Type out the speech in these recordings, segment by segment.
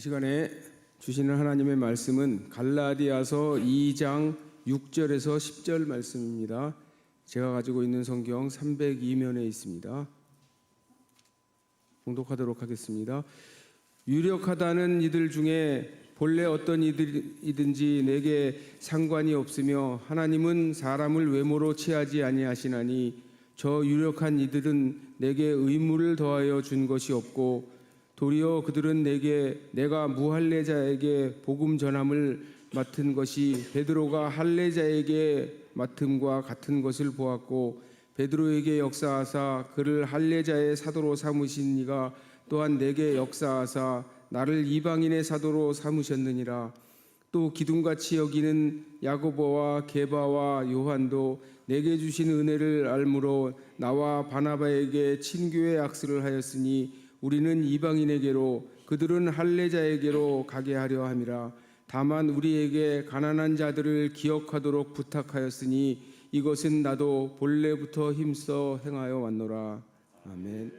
시간에 주시는 하나님의 말씀은 갈라디아서 2장 6절에서 10절 말씀입니다. 제가 가지고 있는 성경 302면에 있습니다. 봉독하도록 하겠습니다. 유력하다는 이들 중에 본래 어떤 이들이든지 내게 상관이 없으며 하나님은 사람을 외모로 취하지 아니하시나니 저 유력한 이들은 내게 의무를 더하여 준 것이 없고 도리어 그들은 내가 무할례자에게 복음 전함을 맡은 것이 베드로가 할례자에게 맡음과 같은 것을 보았고 베드로에게 역사하사 그를 할례자의 사도로 삼으신 이가 또한 내게 역사하사 나를 이방인의 사도로 삼으셨느니라. 또 기둥같이 여기는 야고보와 게바와 요한도 내게 주신 은혜를 알므로 나와 바나바에게 친교의 악수를 하였으니 우리는 이방인에게로 그들은 할례자에게로 가게 하려 함이라. 다만 우리에게 가난한 자들을 기억하도록 부탁하였으니 이것은 나도 본래부터 힘써 행하여 왔노라. 아멘.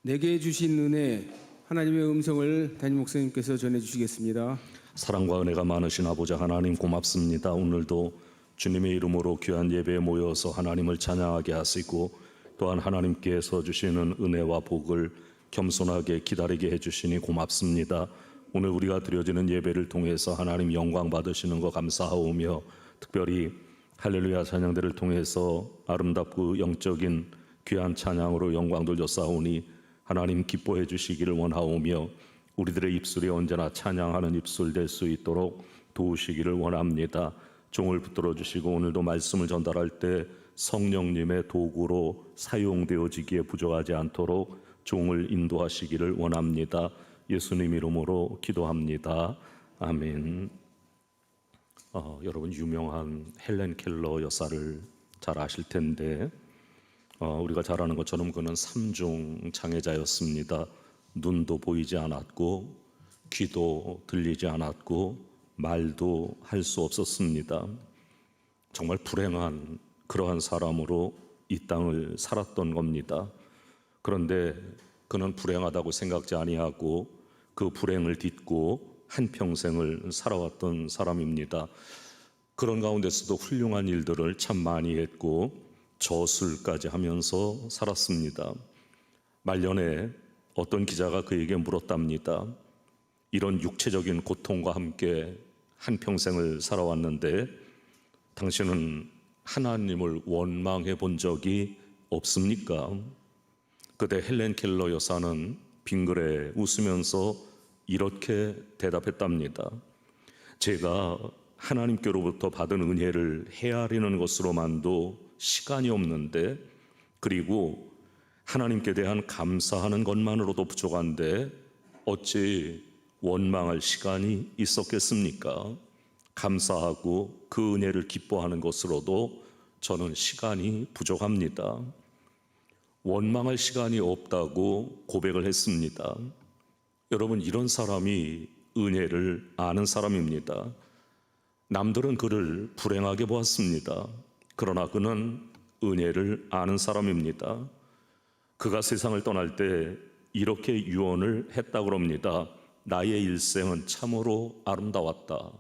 내게 주신 은혜, 하나님의 음성을 담임 목사님께서 전해주시겠습니다. 사랑과 은혜가 많으신 아버지 하나님 고맙습니다. 오늘도 주님의 이름으로 귀한 예배에 모여서 하나님을 찬양하게 하시고 또한 하나님께서 주시는 은혜와 복을 겸손하게 기다리게 해주시니 고맙습니다. 오늘 우리가 드려지는 예배를 통해서 하나님 영광 받으시는 거 감사하오며 특별히 할렐루야 찬양들을 통해서 아름답고 영적인 귀한 찬양으로 영광 돌려싸오니 하나님 기뻐해 주시기를 원하오며 우리들의 입술이 언제나 찬양하는 입술 될 수 있도록 도우시기를 원합니다. 종을 붙들어 주시고 오늘도 말씀을 전달할 때 성령님의 도구로 사용되어지기에 부족하지 않도록 종을 인도하시기를 원합니다. 예수님 이름으로 기도합니다. 아멘. 여러분 유명한 헬렌 켈러 여사를 잘 아실 텐데 우리가 잘 아는 것처럼 그는 3중 장애자였습니다. 눈도 보이지 않았고 귀도 들리지 않았고 말도 할 수 없었습니다. 정말 불행한 그러한 사람으로 이 땅을 살았던 겁니다. 그런데 그는 불행하다고 생각지 아니하고 그 불행을 딛고 한평생을 살아왔던 사람입니다. 그런 가운데서도 훌륭한 일들을 참 많이 했고 저술까지 하면서 살았습니다. 말년에 어떤 기자가 그에게 물었답니다. 이런 육체적인 고통과 함께 한평생을 살아왔는데 당신은 하나님을 원망해 본 적이 없습니까? 그때 헬렌 켈러 여사는 빙그레 웃으면서 이렇게 대답했답니다. 제가 하나님께로부터 받은 은혜를 헤아리는 것으로만도 시간이 없는데 그리고 하나님께 대한 감사하는 것만으로도 부족한데 어찌 원망할 시간이 있었겠습니까? 감사하고 그 은혜를 기뻐하는 것으로도 저는 시간이 부족합니다. 원망할 시간이 없다고 고백을 했습니다. 여러분 이런 사람이 은혜를 아는 사람입니다. 남들은 그를 불행하게 보았습니다. 그러나 그는 은혜를 아는 사람입니다. 그가 세상을 떠날 때 이렇게 유언을 했다고 합니다. 나의 일생은 참으로 아름다웠다.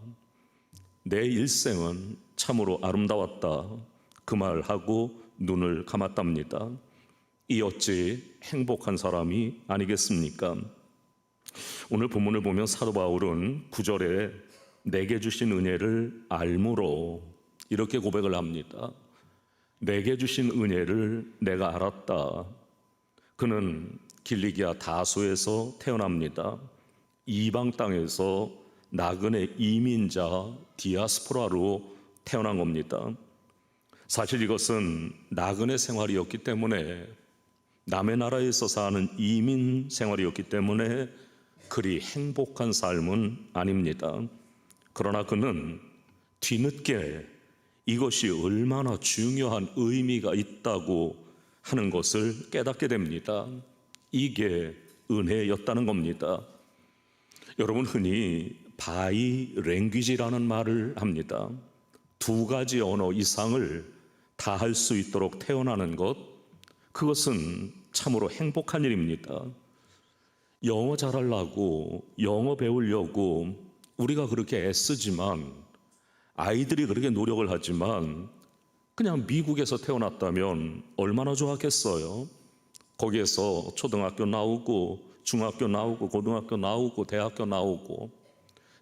내 일생은 참으로 아름다웠다. 그 말하고 눈을 감았답니다. 이 어찌 행복한 사람이 아니겠습니까? 오늘 본문을 보면 사도 바울은 9절에 내게 주신 은혜를 알므로 이렇게 고백을 합니다. 내게 주신 은혜를 내가 알았다. 그는 길리기아 다소에서 태어납니다. 이방 땅에서 나그네 이민자 디아스포라로 태어난 겁니다. 사실 이것은 나그네 생활이었기 때문에 남의 나라에서 사는 이민 생활이었기 때문에 그리 행복한 삶은 아닙니다. 그러나 그는 뒤늦게 이것이 얼마나 중요한 의미가 있다고 하는 것을 깨닫게 됩니다. 이게 은혜였다는 겁니다. 여러분 흔히 바이랭귀지라는 말을 합니다. 2가지 언어 이상을 다 할 수 있도록 태어나는 것, 그것은 참으로 행복한 일입니다. 영어 잘하려고, 영어 배우려고 우리가 그렇게 애쓰지만, 아이들이 그렇게 노력을 하지만 그냥 미국에서 태어났다면 얼마나 좋았겠어요? 거기에서 초등학교 나오고 중학교 나오고 고등학교 나오고 대학교 나오고,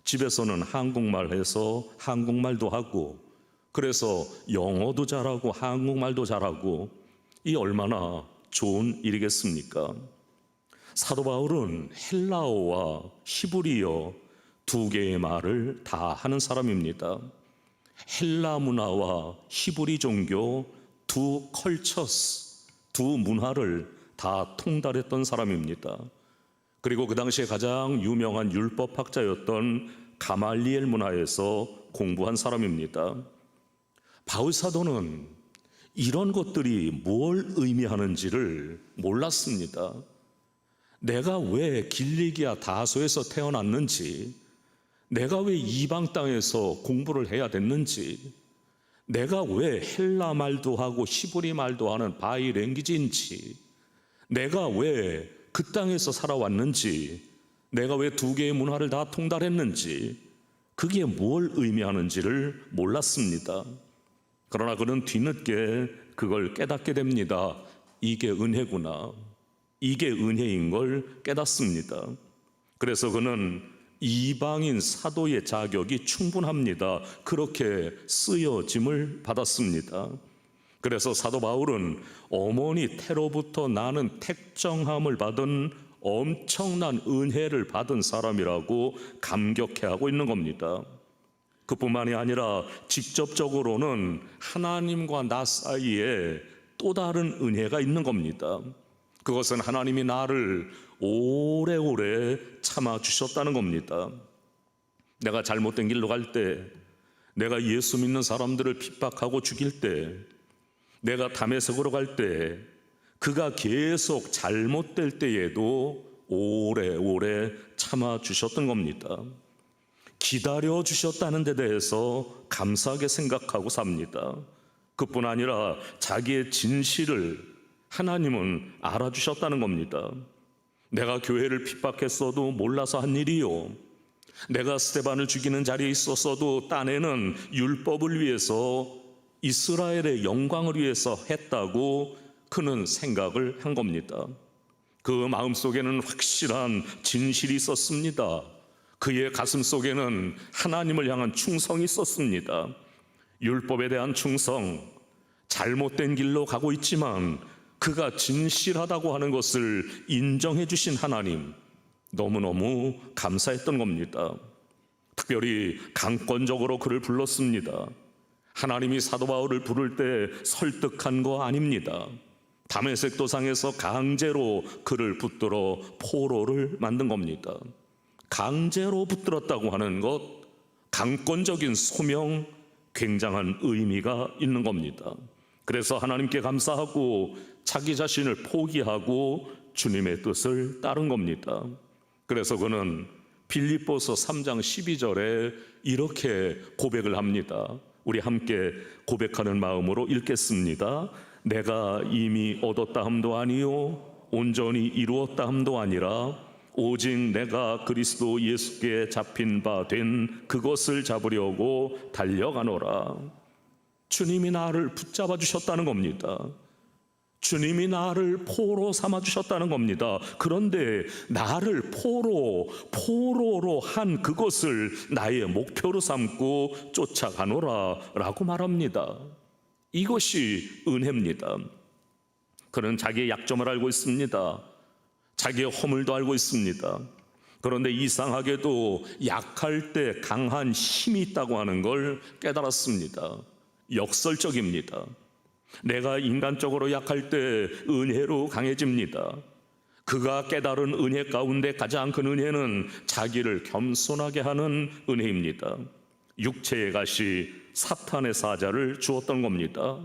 집에서는 한국말 해서 한국말도 하고, 그래서 영어도 잘하고 한국말도 잘하고, 이 얼마나 좋은 일이겠습니까? 사도 바울은 헬라어와 히브리어 두 개의 말을 다 하는 사람입니다. 헬라 문화와 히브리 종교 두 컬처스, 두 문화를 다 통달했던 사람입니다. 그리고 그 당시에 가장 유명한 율법학자였던 가말리엘 문화에서 공부한 사람입니다. 바울 사도는 이런 것들이 뭘 의미하는지를 몰랐습니다. 내가 왜 길리기아 다소에서 태어났는지, 내가 왜 이방 땅에서 공부를 해야 됐는지, 내가 왜 헬라 말도 하고 히브리 말도 하는 바이랭귀지인지, 내가 왜 그 땅에서 살아왔는지, 내가 왜 두 개의 문화를 다 통달했는지, 그게 뭘 의미하는지를 몰랐습니다. 그러나 그는 뒤늦게 그걸 깨닫게 됩니다. 이게 은혜구나, 이게 은혜인 걸 깨닫습니다. 그래서 그는 이방인 사도의 자격이 충분합니다. 그렇게 쓰여짐을 받았습니다. 그래서 사도 바울은 어머니 태로부터 나는 택정함을 받은 엄청난 은혜를 받은 사람이라고 감격해하고 있는 겁니다. 그뿐만이 아니라 직접적으로는 하나님과 나 사이에 또 다른 은혜가 있는 겁니다. 그것은 하나님이 나를 오래오래 참아주셨다는 겁니다. 내가 잘못된 길로 갈 때, 내가 예수 믿는 사람들을 핍박하고 죽일 때, 내가 담에색으로 갈 때, 그가 계속 잘못될 때에도 오래오래 참아주셨던 겁니다. 기다려주셨다는 데 대해서 감사하게 생각하고 삽니다. 그뿐 아니라 자기의 진실을 하나님은 알아주셨다는 겁니다. 내가 교회를 핍박했어도 몰라서 한 일이요, 내가 스데반을 죽이는 자리에 있었어도 딴에는 율법을 위해서, 이스라엘의 영광을 위해서 했다고 그는 생각을 한 겁니다. 그 마음속에는 확실한 진실이 있었습니다. 그의 가슴 속에는 하나님을 향한 충성이 있었습니다. 율법에 대한 충성, 잘못된 길로 가고 있지만 그가 진실하다고 하는 것을 인정해 주신 하나님, 너무너무 감사했던 겁니다. 특별히 강권적으로 그를 불렀습니다. 하나님이 사도 바울을 부를 때 설득한 거 아닙니다. 다메섹 도상에서 강제로 그를 붙들어 포로를 만든 겁니다. 강제로 붙들었다고 하는 것, 강권적인 소명, 굉장한 의미가 있는 겁니다. 그래서 하나님께 감사하고 자기 자신을 포기하고 주님의 뜻을 따른 겁니다. 그래서 그는 빌립보서 3장 12절에 이렇게 고백을 합니다. 우리 함께 고백하는 마음으로 읽겠습니다. 내가 이미 얻었다 함도 아니요 온전히 이루었다 함도 아니라 오직 내가 그리스도 예수께 잡힌 바 된 그것을 잡으려고 달려가노라. 주님이 나를 붙잡아 주셨다는 겁니다. 주님이 나를 포로 삼아 주셨다는 겁니다. 그런데 나를 포로로 한 그것을 나의 목표로 삼고 쫓아가노라 라고 말합니다. 이것이 은혜입니다. 그는 자기의 약점을 알고 있습니다. 자기의 허물도 알고 있습니다. 그런데 이상하게도 약할 때 강한 힘이 있다고 하는 걸 깨달았습니다. 역설적입니다. 내가 인간적으로 약할 때 은혜로 강해집니다. 그가 깨달은 은혜 가운데 가장 큰 은혜는 자기를 겸손하게 하는 은혜입니다. 육체의 가시, 사탄의 사자를 주었던 겁니다.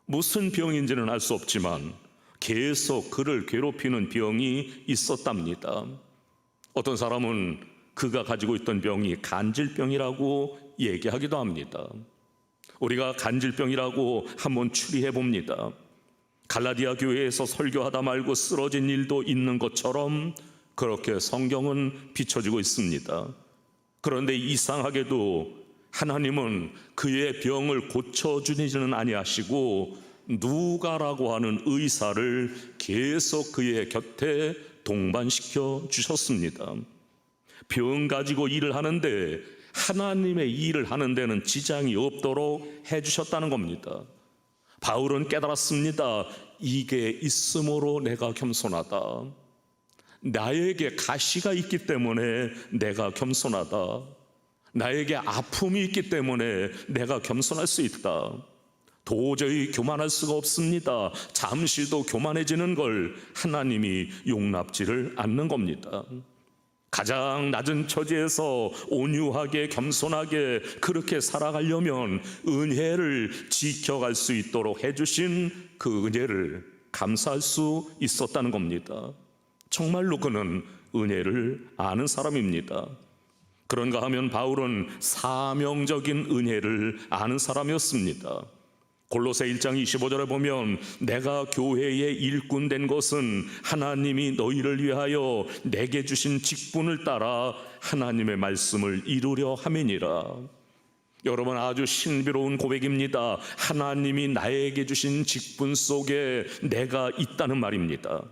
무슨 병인지는 알 수 없지만 계속 그를 괴롭히는 병이 있었답니다. 어떤 사람은 그가 가지고 있던 병이 간질병이라고 얘기하기도 합니다. 우리가 간질병이라고 한번 추리해 봅니다. 갈라디아 교회에서 설교하다 말고 쓰러진 일도 있는 것처럼 그렇게 성경은 비춰지고 있습니다. 그런데 이상하게도 하나님은 그의 병을 고쳐주지는 아니하시고 누가라고 하는 의사를 계속 그의 곁에 동반시켜 주셨습니다. 병 가지고 일을 하는데 하나님의 일을 하는 데는 지장이 없도록 해주셨다는 겁니다. 바울은 깨달았습니다. 이게 있음으로 내가 겸손하다. 나에게 가시가 있기 때문에 내가 겸손하다. 나에게 아픔이 있기 때문에 내가 겸손할 수 있다. 도저히 교만할 수가 없습니다. 잠시도 교만해지는 걸 하나님이 용납지를 않는 겁니다. 가장 낮은 처지에서 온유하게 겸손하게 그렇게 살아가려면 은혜를 지켜갈 수 있도록 해주신 그 은혜를 감사할 수 있었다는 겁니다. 정말로 그는 은혜를 아는 사람입니다. 그런가 하면 바울은 사명적인 은혜를 아는 사람이었습니다. 골로새 1장 25절에 보면 내가 교회의 일꾼 된 것은 하나님이 너희를 위하여 내게 주신 직분을 따라 하나님의 말씀을 이루려 함이니라. 여러분, 아주 신비로운 고백입니다. 하나님이 나에게 주신 직분 속에 내가 있다는 말입니다.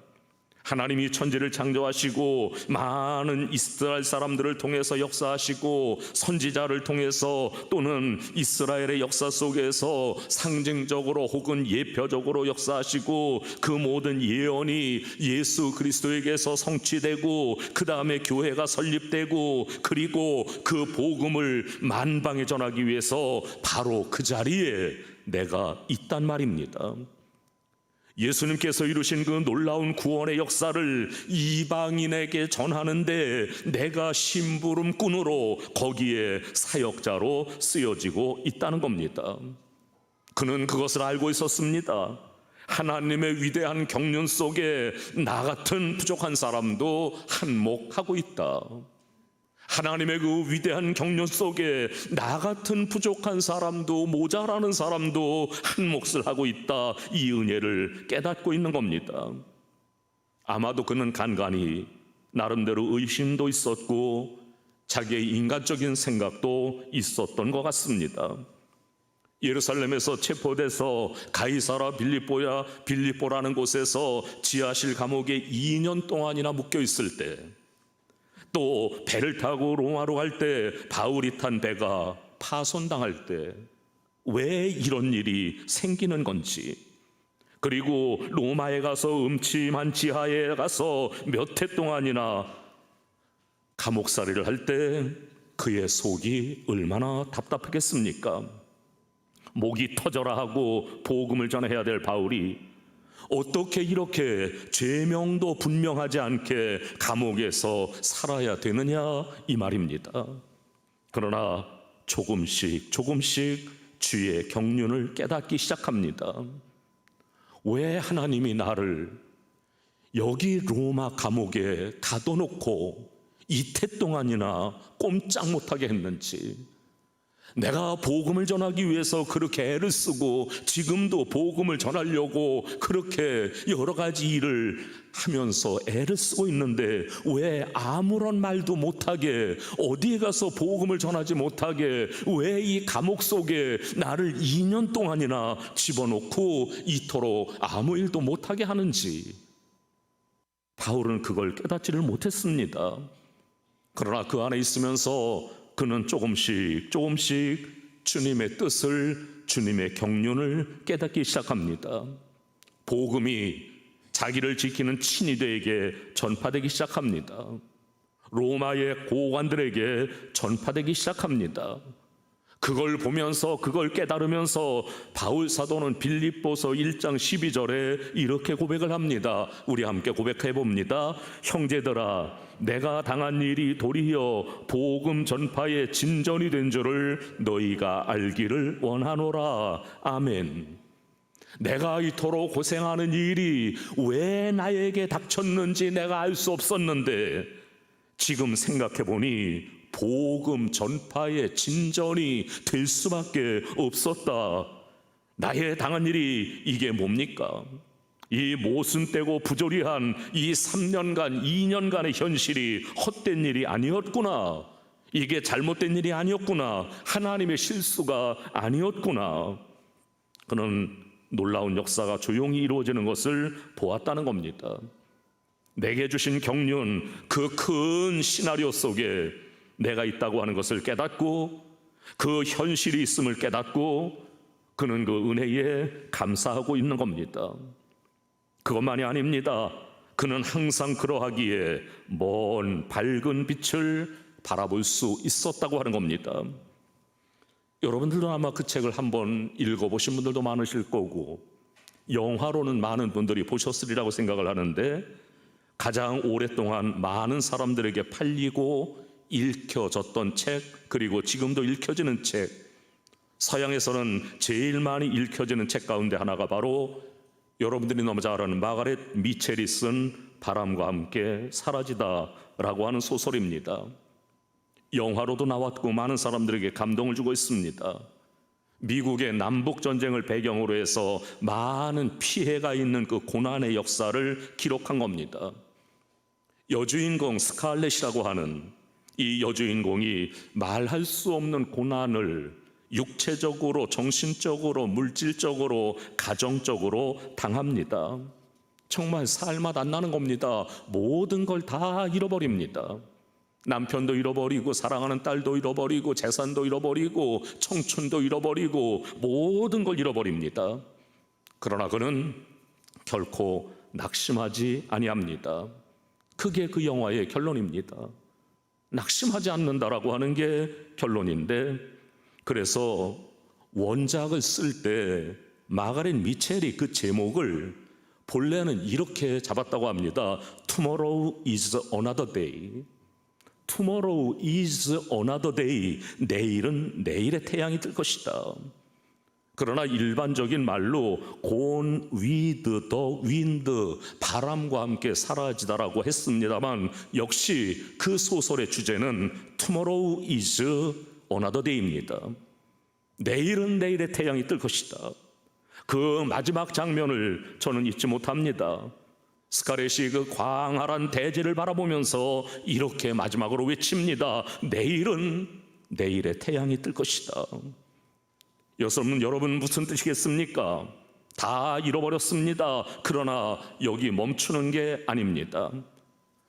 하나님이 천지를 창조하시고 많은 이스라엘 사람들을 통해서 역사하시고 선지자를 통해서 또는 이스라엘의 역사 속에서 상징적으로 혹은 예표적으로 역사하시고 그 모든 예언이 예수 그리스도에게서 성취되고 그 다음에 교회가 설립되고 그리고 그 복음을 만방에 전하기 위해서 바로 그 자리에 내가 있단 말입니다. 예수님께서 이루신 그 놀라운 구원의 역사를 이방인에게 전하는데 내가 심부름꾼으로 거기에 사역자로 쓰여지고 있다는 겁니다. 그는 그것을 알고 있었습니다. 하나님의 위대한 경륜 속에 나 같은 부족한 사람도 한몫하고 있다. 하나님의 그 위대한 경륜 속에 나 같은 부족한 사람도 모자라는 사람도 한 몫을 하고 있다. 이 은혜를 깨닫고 있는 겁니다. 아마도 그는 간간히 나름대로 의심도 있었고 자기의 인간적인 생각도 있었던 것 같습니다. 예루살렘에서 체포돼서 가이사라 빌립보라는 곳에서 지하실 감옥에 2년 동안이나 묶여 있을 때, 또 배를 타고 로마로 갈 때 바울이 탄 배가 파손당할 때 왜 이런 일이 생기는 건지, 그리고 로마에 가서 음침한 지하에 가서 몇 해 동안이나 감옥살이를 할 때 그의 속이 얼마나 답답하겠습니까? 목이 터져라 하고 복음을 전해야 될 바울이 어떻게 이렇게 죄명도 분명하지 않게 감옥에서 살아야 되느냐 이 말입니다. 그러나 조금씩 주의 경륜을 깨닫기 시작합니다. 왜 하나님이 나를 여기 로마 감옥에 가둬놓고 이태 동안이나 꼼짝 못하게 했는지, 내가 복음을 전하기 위해서 그렇게 애를 쓰고 지금도 복음을 전하려고 그렇게 여러 가지 일을 하면서 애를 쓰고 있는데 왜 아무런 말도 못하게, 어디에 가서 복음을 전하지 못하게, 왜 이 감옥 속에 나를 2년 동안이나 집어넣고 이토록 아무 일도 못하게 하는지, 바울은 그걸 깨닫지를 못했습니다. 그러나 그 안에 있으면서 그는 조금씩 주님의 뜻을, 주님의 경륜을 깨닫기 시작합니다. 복음이 자기를 지키는 친위대에게 전파되기 시작합니다. 로마의 고관들에게 전파되기 시작합니다. 그걸 보면서, 그걸 깨달으면서 바울 사도는 빌립보서 1장 12절에 이렇게 고백을 합니다. 우리 함께 고백해 봅니다. 형제들아, 내가 당한 일이 도리어 복음 전파의 진전이 된 줄을 너희가 알기를 원하노라. 아멘. 내가 이토록 고생하는 일이 왜 나에게 닥쳤는지 내가 알 수 없었는데 지금 생각해 보니 복음 전파의 진전이 될 수밖에 없었다. 나의 당한 일이 이게 뭡니까? 이 모순되고 부조리한 이 3년간, 2년간의 현실이 헛된 일이 아니었구나. 이게 잘못된 일이 아니었구나. 하나님의 실수가 아니었구나. 그는 놀라운 역사가 조용히 이루어지는 것을 보았다는 겁니다. 내게 주신 경륜, 그 큰 시나리오 속에 내가 있다고 하는 것을 깨닫고 그 현실이 있음을 깨닫고 그는 그 은혜에 감사하고 있는 겁니다. 그것만이 아닙니다. 그는 항상 그러하기에 먼 밝은 빛을 바라볼 수 있었다고 하는 겁니다. 여러분들도 아마 그 책을 한번 읽어보신 분들도 많으실 거고 영화로는 많은 분들이 보셨으리라고 생각을 하는데 가장 오랫동안 많은 사람들에게 팔리고 읽혀졌던 책, 그리고 지금도 읽혀지는 책, 서양에서는 제일 많이 읽혀지는 책 가운데 하나가 바로 여러분들이 너무 잘 아는 마가렛 미첼이 쓴 바람과 함께 사라지다라고 하는 소설입니다. 영화로도 나왔고 많은 사람들에게 감동을 주고 있습니다. 미국의 남북전쟁을 배경으로 해서 많은 피해가 있는 그 고난의 역사를 기록한 겁니다. 여주인공 스칼렛이라고 하는 이 여주인공이 말할 수 없는 고난을 육체적으로, 정신적으로, 물질적으로, 가정적으로 당합니다. 정말 살맛 안 나는 겁니다. 모든 걸 다 잃어버립니다. 남편도 잃어버리고 사랑하는 딸도 잃어버리고 재산도 잃어버리고 청춘도 잃어버리고 모든 걸 잃어버립니다. 그러나 그는 결코 낙심하지 아니합니다. 그게 그 영화의 결론입니다. 낙심하지 않는다라고 하는 게 결론인데, 그래서 원작을 쓸 때 마가렛 미첼이 그 제목을 본래는 이렇게 잡았다고 합니다. Tomorrow is another day. Tomorrow is another day. 내일은 내일의 태양이 뜰 것이다. 그러나 일반적인 말로 gone with the wind, 바람과 함께 사라지다라고 했습니다만 역시 그 소설의 주제는 Tomorrow is another day입니다. 내일은 내일의 태양이 뜰 것이다. 그 마지막 장면을 저는 잊지 못합니다. 스카렛이 그 광활한 대지를 바라보면서 이렇게 마지막으로 외칩니다. 내일은 내일의 태양이 뜰 것이다. 여러분 무슨 뜻이겠습니까? 다 잃어버렸습니다. 그러나 여기 멈추는 게 아닙니다.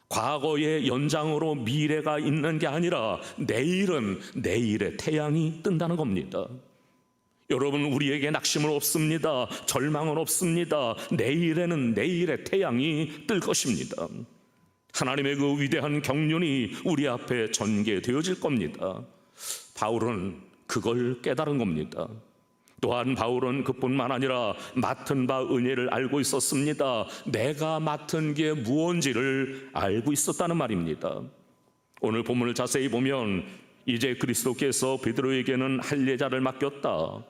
과거의 연장으로 미래가 있는 게 아니라 내일은 내일의 태양이 뜬다는 겁니다. 여러분, 우리에게 낙심은 없습니다. 절망은 없습니다. 내일에는 내일의 태양이 뜰 것입니다. 하나님의 그 위대한 경륜이 우리 앞에 전개되어질 겁니다. 바울은 그걸 깨달은 겁니다. 또한 바울은 그뿐만 아니라 맡은 바 은혜를 알고 있었습니다. 내가 맡은 게 무언지를 알고 있었다는 말입니다. 오늘 본문을 자세히 보면 이제 그리스도께서 베드로에게는 할례자를 맡겼다.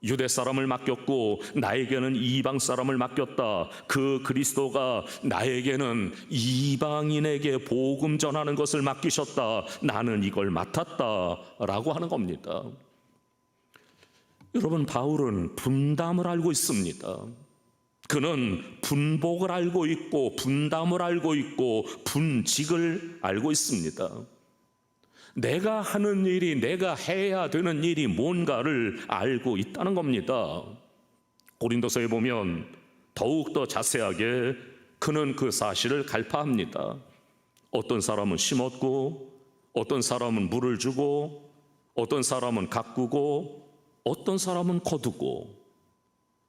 유대 사람을 맡겼고 나에게는 이방 사람을 맡겼다. 그 그리스도가 나에게는 이방인에게 복음 전하는 것을 맡기셨다. 나는 이걸 맡았다라고 하는 겁니다. 여러분, 바울은 분담을 알고 있습니다. 그는 분복을 알고 있고 분담을 알고 있고 분직을 알고 있습니다. 내가 하는 일이, 내가 해야 되는 일이 뭔가를 알고 있다는 겁니다. 고린도서에 보면 더욱더 자세하게 그는 그 사실을 갈파합니다. 어떤 사람은 심었고 어떤 사람은 물을 주고 어떤 사람은 가꾸고 어떤 사람은 거두고,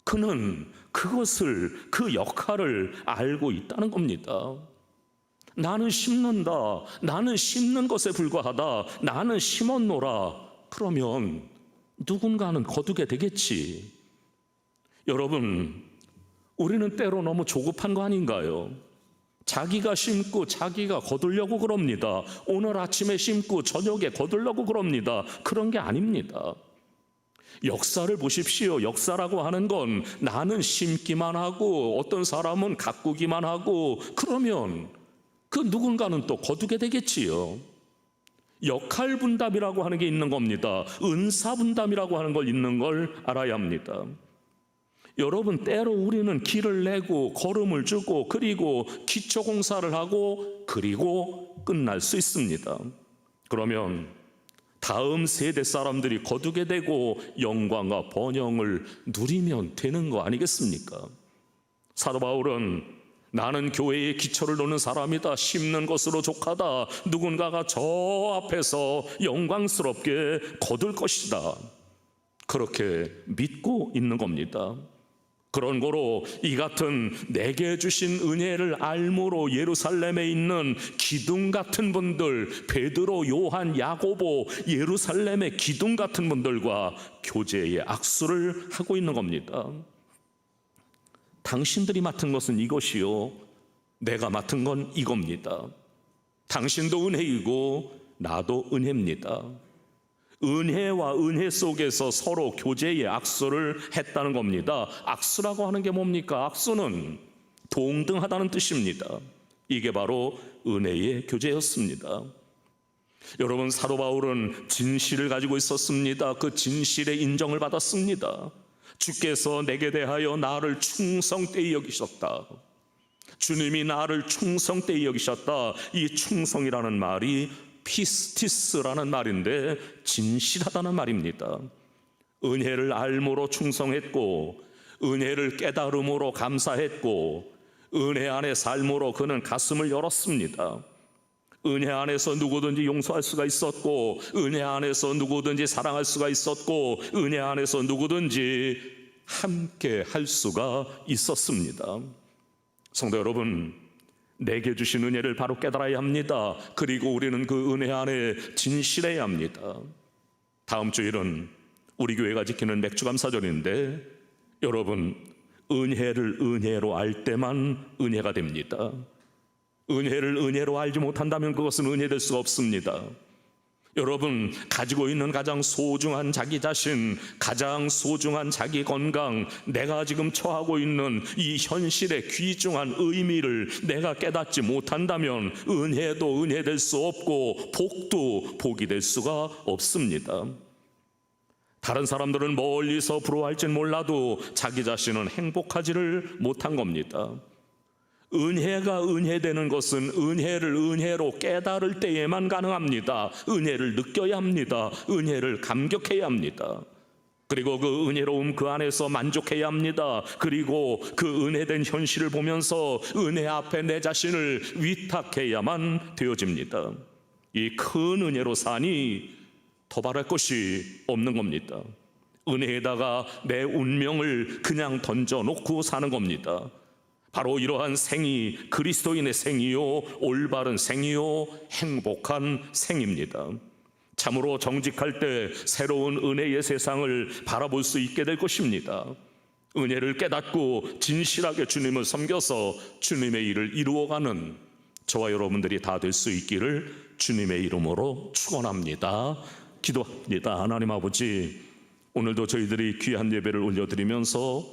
그는 그것을, 그 역할을 알고 있다는 겁니다. 나는 심는다. 나는 심는 것에 불과하다. 나는 심었노라. 그러면 누군가는 거두게 되겠지. 여러분, 우리는 때로 너무 조급한 거 아닌가요? 자기가 심고 자기가 거두려고 그럽니다. 오늘 아침에 심고 저녁에 거두려고 그럽니다. 그런 게 아닙니다. 역사를 보십시오. 역사라고 하는 건 나는 심기만 하고 어떤 사람은 가꾸기만 하고 그러면 그 누군가는 또 거두게 되겠지요. 역할 분담이라고 하는 게 있는 겁니다. 은사 분담이라고 하는 걸 있는 걸 알아야 합니다. 여러분, 때로 우리는 길을 내고 걸음을 주고 그리고 기초 공사를 하고 그리고 끝날 수 있습니다. 그러면 다음 세대 사람들이 거두게 되고 영광과 번영을 누리면 되는 거 아니겠습니까? 사도 바울은 나는 교회의 기초를 놓는 사람이다, 심는 것으로 족하다, 누군가가 저 앞에서 영광스럽게 거둘 것이다, 그렇게 믿고 있는 겁니다. 그런 거로 이 같은 내게 주신 은혜를 알므로 예루살렘에 있는 기둥 같은 분들, 베드로, 요한, 야고보, 예루살렘의 기둥 같은 분들과 교제의 악수를 하고 있는 겁니다. 당신들이 맡은 것은 이것이요, 내가 맡은 건 이겁니다. 당신도 은혜이고 나도 은혜입니다. 은혜와 은혜 속에서 서로 교제의 악수를 했다는 겁니다. 악수라고 하는 게 뭡니까? 악수는 동등하다는 뜻입니다. 이게 바로 은혜의 교제였습니다. 여러분, 사도 바울은 진실을 가지고 있었습니다. 그 진실의 인정을 받았습니다. 주께서 내게 대하여 나를 충성되이 여기셨다. 주님이 나를 충성되이 여기셨다. 이 충성이라는 말이 피스티스라는 말인데 진실하다는 말입니다. 은혜를 알므로 충성했고, 은혜를 깨달음으로 감사했고, 은혜 안에 삶으로 그는 가슴을 열었습니다. 은혜 안에서 누구든지 용서할 수가 있었고, 은혜 안에서 누구든지 사랑할 수가 있었고, 은혜 안에서 누구든지 함께 할 수가 있었습니다. 성도 여러분, 내게 주신 은혜를 바로 깨달아야 합니다. 그리고 우리는 그 은혜 안에 진실해야 합니다. 다음 주일은 우리 교회가 지키는 맥주감사절인데, 여러분, 은혜를 은혜로 알 때만 은혜가 됩니다. 은혜를 은혜로 알지 못한다면 그것은 은혜될 수가 없습니다. 여러분, 가지고 있는 가장 소중한 자기 자신, 가장 소중한 자기 건강, 내가 지금 처하고 있는 이 현실의 귀중한 의미를 내가 깨닫지 못한다면 은혜도 은혜될 수 없고 복도 복이 될 수가 없습니다. 다른 사람들은 멀리서 부러워할진 몰라도 자기 자신은 행복하지를 못한 겁니다. 은혜가 은혜되는 것은 은혜를 은혜로 깨달을 때에만 가능합니다. 은혜를 느껴야 합니다. 은혜를 감격해야 합니다. 그리고 그 은혜로움 그 안에서 만족해야 합니다. 그리고 그 은혜된 현실을 보면서 은혜 앞에 내 자신을 위탁해야만 되어집니다. 이 큰 은혜로 사니 더 바랄 것이 없는 겁니다. 은혜에다가 내 운명을 그냥 던져놓고 사는 겁니다. 바로 이러한 생이 그리스도인의 생이요, 올바른 생이요, 행복한 생입니다. 참으로 정직할 때 새로운 은혜의 세상을 바라볼 수 있게 될 것입니다. 은혜를 깨닫고 진실하게 주님을 섬겨서 주님의 일을 이루어가는 저와 여러분들이 다 될 수 있기를 주님의 이름으로 축원합니다. 기도합니다. 하나님 아버지, 오늘도 저희들이 귀한 예배를 올려드리면서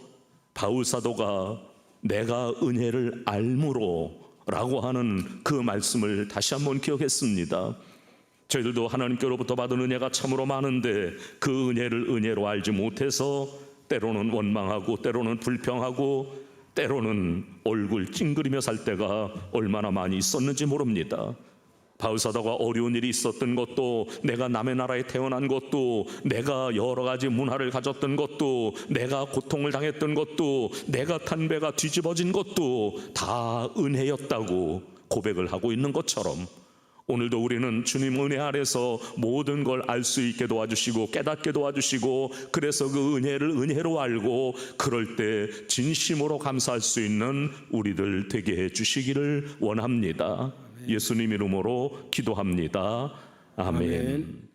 바울 사도가 내가 은혜를 알므로 라고 하는 그 말씀을 다시 한번 기억했습니다. 저희들도 하나님께로부터 받은 은혜가 참으로 많은데 그 은혜를 은혜로 알지 못해서 때로는 원망하고 때로는 불평하고 때로는 얼굴 찡그리며 살 때가 얼마나 많이 있었는지 모릅니다. 바울사도가 어려운 일이 있었던 것도, 내가 남의 나라에 태어난 것도, 내가 여러 가지 문화를 가졌던 것도, 내가 고통을 당했던 것도, 내가 탄 배가 뒤집어진 것도 다 은혜였다고 고백을 하고 있는 것처럼 오늘도 우리는 주님 은혜 아래서 모든 걸 알 수 있게 도와주시고 깨닫게 도와주시고, 그래서 그 은혜를 은혜로 알고 그럴 때 진심으로 감사할 수 있는 우리들 되게 해주시기를 원합니다. 예수님 이름으로 기도합니다. 아멘.